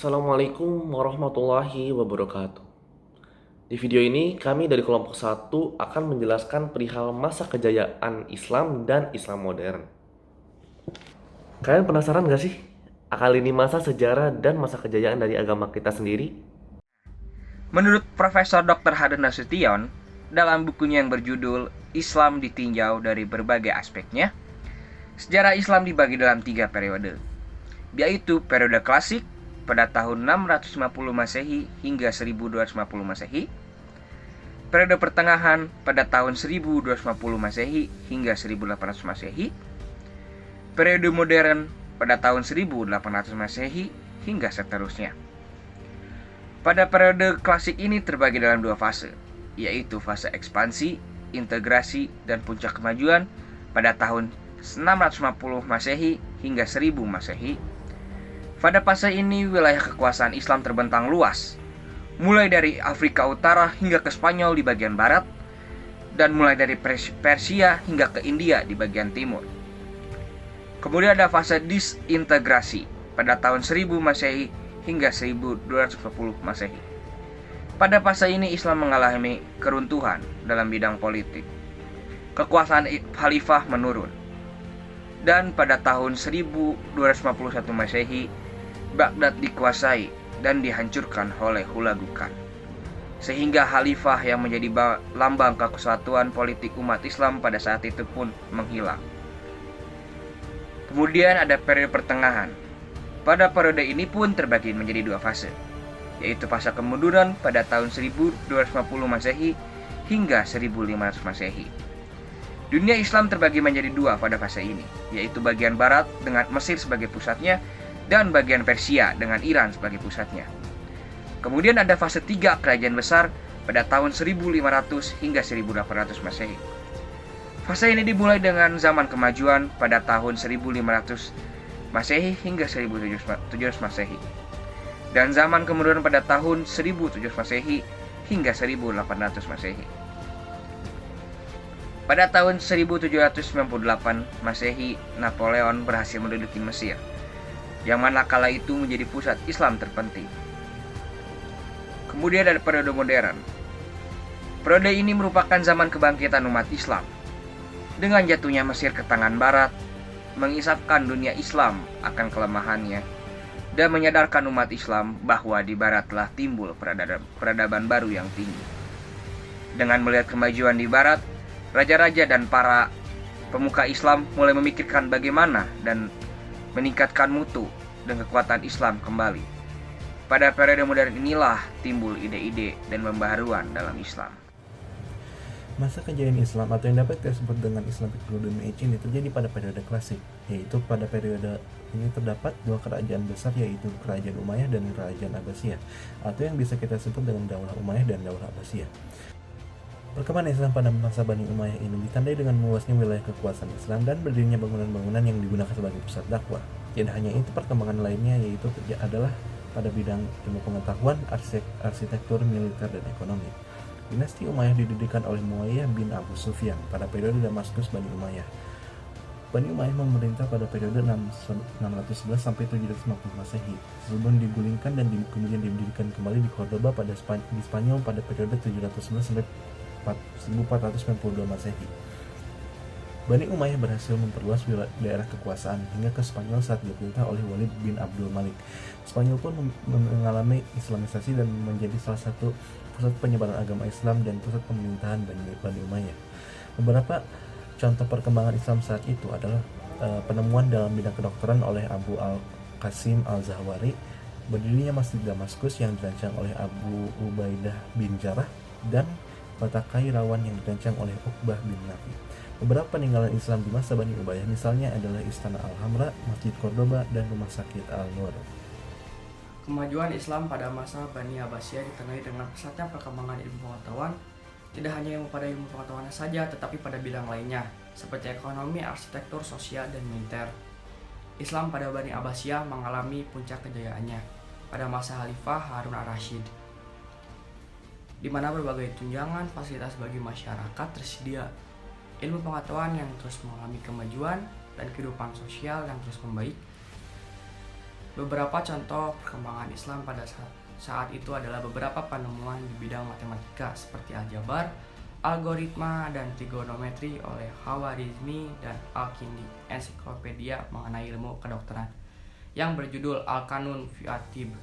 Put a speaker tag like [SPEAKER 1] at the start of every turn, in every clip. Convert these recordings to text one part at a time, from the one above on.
[SPEAKER 1] Assalamualaikum warahmatullahi wabarakatuh. Di video ini kami dari kelompok 1 akan menjelaskan perihal masa kejayaan Islam dan Islam modern. Kalian penasaran gak sih? Akal ini masa sejarah dan masa kejayaan dari agama kita sendiri?
[SPEAKER 2] Menurut Profesor Dr. Harun Nasution, dalam bukunya yang berjudul Islam Ditinjau dari Berbagai Aspeknya, sejarah Islam dibagi dalam 3 periode, yaitu periode klasik pada tahun 650 Masehi hingga 1250 Masehi, periode pertengahan pada tahun 1250 Masehi hingga 1800 Masehi, periode modern pada tahun 1800 Masehi hingga seterusnya. Pada periode klasik ini terbagi dalam 2 fase, yaitu fase ekspansi, integrasi, dan puncak kemajuan pada tahun 650 Masehi hingga 1000 Masehi. Pada fase ini wilayah kekuasaan Islam terbentang luas, mulai dari Afrika Utara hingga ke Spanyol di bagian barat, dan mulai dari Persia hingga ke India di bagian timur. Kemudian ada fase disintegrasi pada tahun 1000 Masehi hingga 1240 Masehi. Pada fase ini Islam mengalami keruntuhan dalam bidang politik. Kekuasaan khalifah menurun. Dan pada tahun 1251 Masehi, Baghdad dikuasai dan dihancurkan oleh Hulagukan, sehingga khalifah yang menjadi lambang kesatuan politik umat Islam pada saat itu pun menghilang. Kemudian ada periode pertengahan. Pada periode ini pun terbagi menjadi 2 fase, yaitu fase kemunduran pada tahun 1250 Masehi hingga 1500 Masehi. Dunia Islam terbagi menjadi 2 pada fase ini, yaitu bagian barat dengan Mesir sebagai pusatnya dan bagian Persia dengan Iran sebagai pusatnya. Kemudian ada fase 3 kerajaan besar pada tahun 1500 hingga 1800 Masehi. Fase ini dimulai dengan zaman kemajuan pada tahun 1500 Masehi hingga 1700 Masehi. Dan zaman kemudian pada tahun 1700 Masehi hingga 1800 Masehi. Pada tahun 1798 Masehi, Napoleon berhasil menduduki Mesir, yang mana kala itu menjadi pusat Islam terpenting. Kemudian ada periode modern. Periode ini merupakan zaman kebangkitan umat Islam. Dengan jatuhnya Mesir ke tangan barat, mengisapkan dunia Islam akan kelemahannya, dan menyadarkan umat Islam bahwa di barat telah timbul peradaban baru yang tinggi. Dengan melihat kemajuan di barat, raja-raja dan para pemuka Islam mulai memikirkan bagaimana dan meningkatkan mutu dan kekuatan Islam kembali. Pada periode modern inilah timbul ide-ide dan pembaharuan dalam Islam.
[SPEAKER 3] Masa kejayaan Islam atau yang dapat disebut dengan Islamic Golden Age ini terjadi pada periode klasik, yaitu pada periode ini terdapat 2 kerajaan besar, yaitu Kerajaan Umayyah dan Kerajaan Abbasiyah, atau yang bisa kita sebut dengan Daulah Umayyah dan Daulah Abbasiyah. Perkembangan Islam pada masa Bani Umayyah ini ditandai dengan meluasnya wilayah kekuasaan Islam dan berdirinya bangunan-bangunan yang digunakan sebagai pusat dakwah. Tidak hanya itu, perkembangan lainnya yaitu adalah pada bidang ilmu pengetahuan, arsitektur, militer, dan ekonomi. Dinasti Umayyah didirikan oleh Muawiyah bin Abu Sufyan pada periode Damaskus Bani Umayyah. Bani Umayyah memerintah pada periode 611 sampai 750 Masehi, sebelum digulingkan dan kemudian didirikan kembali di Cordoba di Spanyol pada periode 711 sampai 1492 Masehi. Bani Umayyah berhasil memperluas daerah kekuasaan hingga ke Spanyol saat diperintah oleh Walid bin Abdul Malik. Spanyol pun mengalami islamisasi dan menjadi salah satu pusat penyebaran agama Islam dan pusat pemerintahan Bani Umayyah. Beberapa contoh perkembangan Islam saat itu adalah penemuan dalam bidang kedokteran oleh Abu Al-Qasim Al-Zahwari, berdirinya Masjid Damaskus yang dirancang oleh Abu Ubaidah bin Jarrah, dan kota Kairawan yang dirancang oleh Uqbah bin Nafi. Beberapa peninggalan Islam di masa Bani Umayyah misalnya adalah Istana Al-Hamra, Masjid Cordoba, dan Rumah Sakit Al-Nur.
[SPEAKER 4] Kemajuan Islam pada masa Bani Abbasiyah ditandai dengan pesatnya perkembangan ilmu pengetahuan, tidak hanya pada ilmu pengetahuan saja, tetapi pada bidang lainnya, seperti ekonomi, arsitektur, sosial, dan militer. Islam pada Bani Abbasiyah mengalami puncak kejayaannya pada masa Khalifah Harun ar-Rasyid, di mana berbagai tunjangan fasilitas bagi masyarakat tersedia. Ilmu pengetahuan yang terus mengalami kemajuan dan kehidupan sosial yang terus membaik Beberapa contoh perkembangan Islam pada saat itu adalah beberapa penemuan di bidang matematika seperti aljabar, algoritma, dan trigonometri oleh Khawarizmi dan Al-Kindi, ensiklopedia mengenai ilmu kedokteran yang berjudul Al-Qanun fi at-Tibb,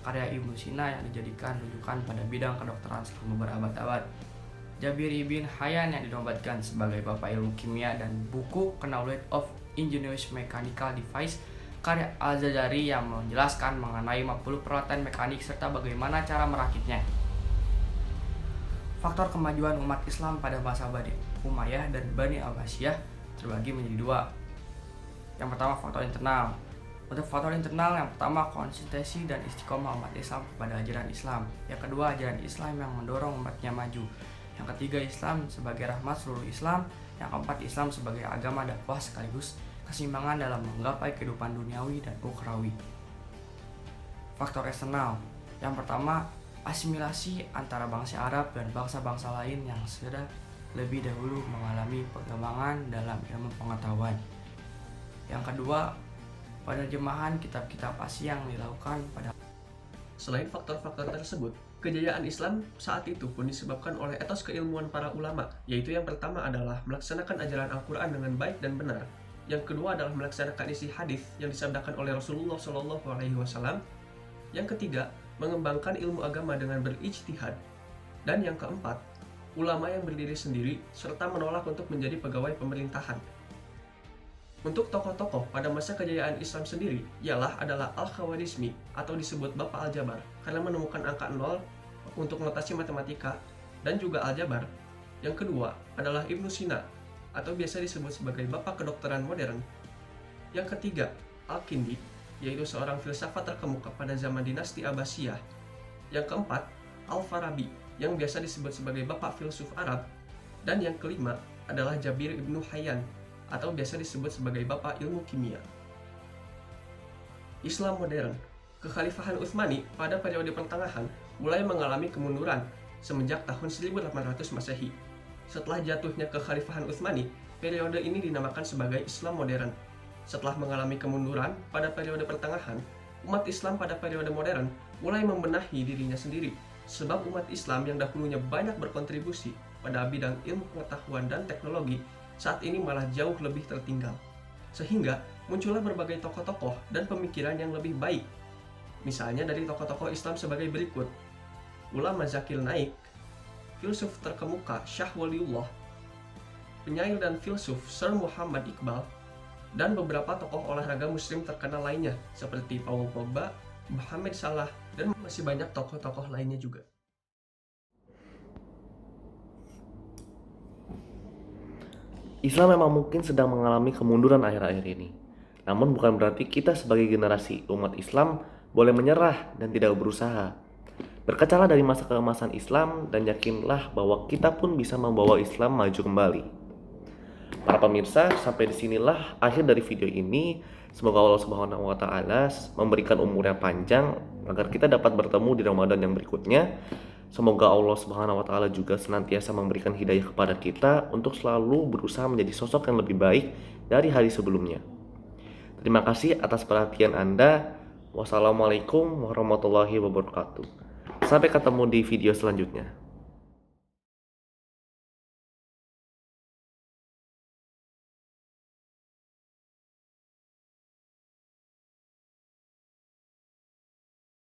[SPEAKER 4] karya Ibnu Sina yang dijadikan rujukan pada bidang kedokteran selama berabad-abad. Jabir ibn Hayyan yang dinobatkan sebagai bapak ilmu kimia, dan buku Knowledge of Ingenious Mechanical Device karya Al-Jazari yang menjelaskan mengenai 50 peralatan mekanik serta bagaimana cara merakitnya. Faktor kemajuan umat Islam pada masa Bani Umayyah dan Bani Abbasiyah terbagi menjadi dua. Yang pertama, faktor internal. Untuk faktor internal, yang pertama konsistensi dan istiqomah umat Islam kepada ajaran Islam. Yang kedua, ajaran Islam yang mendorong umatnya maju. Yang ketiga, Islam sebagai rahmat seluruh Islam. Yang keempat, Islam sebagai agama dakwah sekaligus keseimbangan dalam menggapai kehidupan duniawi dan ukhrawi. Faktor eksternal. Yang pertama, asimilasi antara bangsa Arab dan bangsa-bangsa lain yang sudah lebih dahulu mengalami perkembangan dalam ilmu pengetahuan. Yang kedua, penerjemahan kitab-kitab Asia yang dilakukan pada.
[SPEAKER 5] Selain faktor-faktor tersebut, kejayaan Islam saat itu pun disebabkan oleh etos keilmuan para ulama, yaitu yang pertama adalah melaksanakan ajaran Al-Quran dengan baik dan benar. Yang kedua adalah melaksanakan isi hadis yang disabdakan oleh Rasulullah SAW. Yang ketiga, mengembangkan ilmu agama dengan berijtihad. Dan yang keempat, ulama yang berdiri sendiri serta menolak untuk menjadi pegawai pemerintahan. Untuk tokoh-tokoh pada masa kejayaan Islam sendiri ialah adalah Al-Khawarizmi atau disebut Bapak Aljabar karena menemukan angka 0 untuk notasi matematika dan juga aljabar. Yang kedua adalah Ibnu Sina atau biasa disebut sebagai Bapak Kedokteran Modern. Yang ketiga, Al-Kindi, yaitu seorang filsafat terkemuka pada zaman dinasti Abbasiyah. Yang keempat, Al-Farabi, yang biasa disebut sebagai Bapak Filsuf Arab. Dan yang kelima adalah Jabir ibn Hayyan, atau biasa disebut sebagai Bapak Ilmu Kimia. Islam modern. Kekhalifahan Utsmani pada periode pertengahan mulai mengalami kemunduran semenjak tahun 1800 Masehi. Setelah jatuhnya kekhalifahan Utsmani, periode ini dinamakan sebagai Islam modern. Setelah mengalami kemunduran pada periode pertengahan, umat Islam pada periode modern mulai membenahi dirinya sendiri, sebab umat Islam yang dahulunya banyak berkontribusi pada bidang ilmu pengetahuan dan teknologi saat ini malah jauh lebih tertinggal. Sehingga muncullah berbagai tokoh-tokoh dan pemikiran yang lebih baik. Misalnya dari tokoh-tokoh Islam sebagai berikut: ulama Zakir Naik, filsuf terkemuka Syah Waliullah, penyair dan filsuf Sir Muhammad Iqbal, dan beberapa tokoh olahraga muslim terkenal lainnya seperti Paul Pogba, Mohamed Salah, dan masih banyak tokoh-tokoh lainnya juga.
[SPEAKER 1] Islam memang mungkin sedang mengalami kemunduran akhir-akhir ini. Namun bukan berarti kita sebagai generasi umat Islam boleh menyerah dan tidak berusaha. Berkacalah dari masa keemasan Islam dan yakinlah bahwa kita pun bisa membawa Islam maju kembali. Para pemirsa, sampai disinilah akhir dari video ini. Semoga Allah Subhanahu wa Ta'ala memberikan umur yang panjang agar kita dapat bertemu di Ramadan yang berikutnya. Semoga Allah Subhanahu wa Ta'ala juga senantiasa memberikan hidayah kepada kita untuk selalu berusaha menjadi sosok yang lebih baik dari hari sebelumnya. Terima kasih atas perhatian Anda. Wassalamualaikum warahmatullahi wabarakatuh. Sampai ketemu di video selanjutnya.